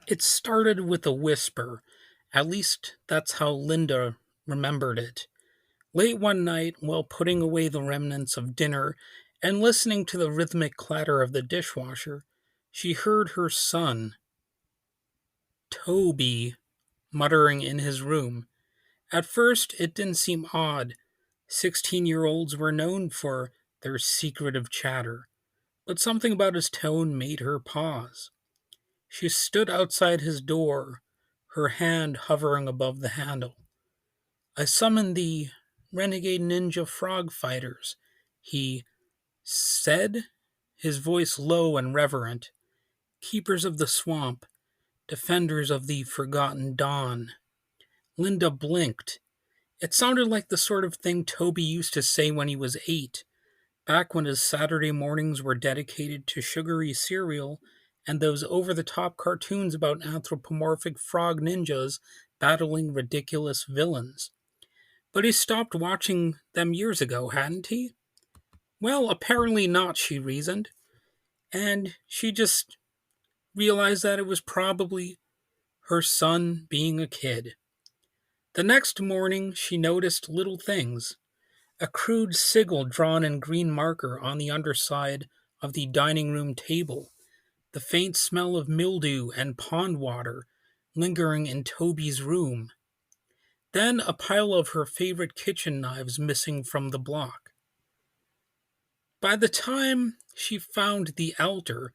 It started with a whisper. At least that's how Linda remembered it. Late one night, while putting away the remnants of dinner and listening to the rhythmic clatter of the dishwasher, she heard her son, Toby, muttering in his room. At first, it didn't seem odd. 16-year-olds were known for their secretive chatter, but something about his tone made her pause. She stood outside his door, her hand hovering above the handle. I summoned the Renegade Ninja Frog Fighters, he said, his voice low and reverent. Keepers of the swamp, defenders of the forgotten dawn. Linda blinked. It sounded like the sort of thing Toby used to say when he was 8, back when his Saturday mornings were dedicated to sugary cereal and those over the top cartoons about anthropomorphic frog ninjas battling ridiculous villains. But he stopped watching them years ago, hadn't he? Well, apparently not, she reasoned, and she just realized that it was probably her son being a kid. The next morning, she noticed little things. A crude sigil drawn in green marker on the underside of the dining room table, the faint smell of mildew and pond water lingering in Toby's room, then a pile of her favorite kitchen knives missing from the block. By the time she found the altar,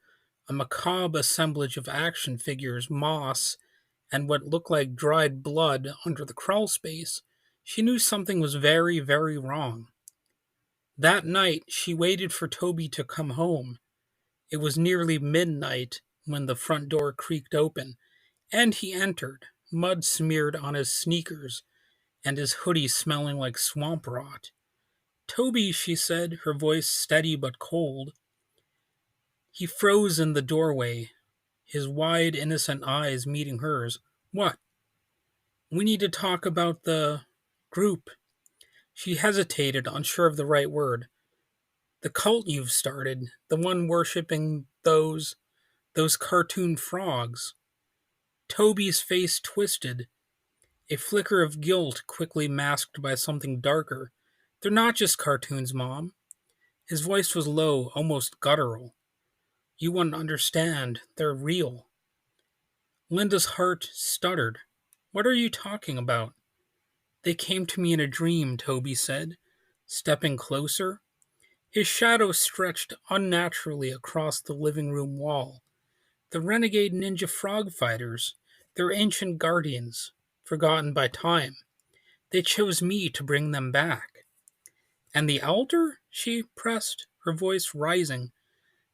a macabre assemblage of action figures, moss, and what looked like dried blood under the crawl space, she knew something was very, very wrong. That night, she waited for Toby to come home. It was nearly midnight when the front door creaked open, and he entered, mud smeared on his sneakers and his hoodie smelling like swamp rot. Toby, she said, her voice steady but cold. He froze in the doorway, his wide, innocent eyes meeting hers. What? We need to talk about the group. She hesitated, unsure of the right word. The cult you've started, the one worshipping those cartoon frogs. Toby's face twisted, a flicker of guilt quickly masked by something darker. They're not just cartoons, Mom. His voice was low, almost guttural. You wouldn't understand. They're real. Linda's heart stuttered. What are you talking about? They came to me in a dream, Toby said, stepping closer. His shadow stretched unnaturally across the living room wall. The Renegade Ninja Frog Fighters, their ancient guardians, forgotten by time. They chose me to bring them back. And the altar? She pressed, her voice rising.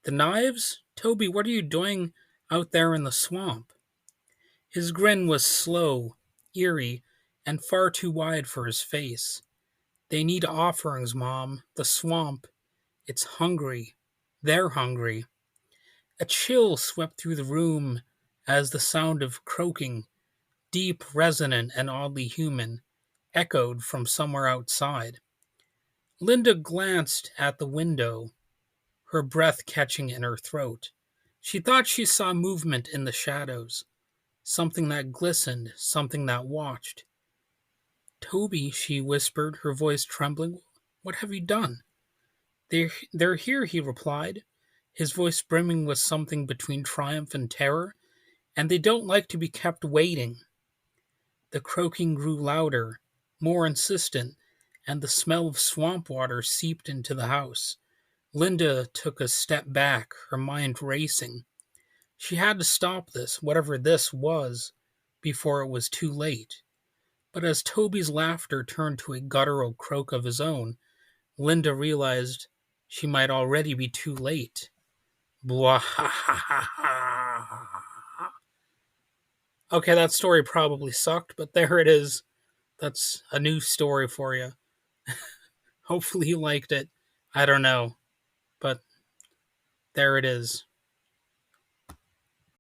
The knives? Toby, what are you doing out there in the swamp? His grin was slow, eerie, and far too wide for his face. They need offerings, Mom. The swamp. It's hungry. They're hungry. A chill swept through the room as the sound of croaking, deep, resonant, and oddly human, echoed from somewhere outside. Linda glanced at the window, her breath catching in her throat. She thought she saw movement in the shadows, something that glistened, something that watched. Toby, she whispered, her voice trembling, what have you done? They're here, he replied, his voice brimming with something between triumph and terror, and they don't like to be kept waiting. The croaking grew louder, more insistent, and the smell of swamp water seeped into the house. Linda took a step back, her mind racing. She had to stop this, whatever this was, before it was too late. But as Toby's laughter turned to a guttural croak of his own, Linda realized she might already be too late. Blah ha ha ha ha. Okay, that story probably sucked, but there it is. That's a new story for you. Hopefully you liked it. I don't know, but there it is.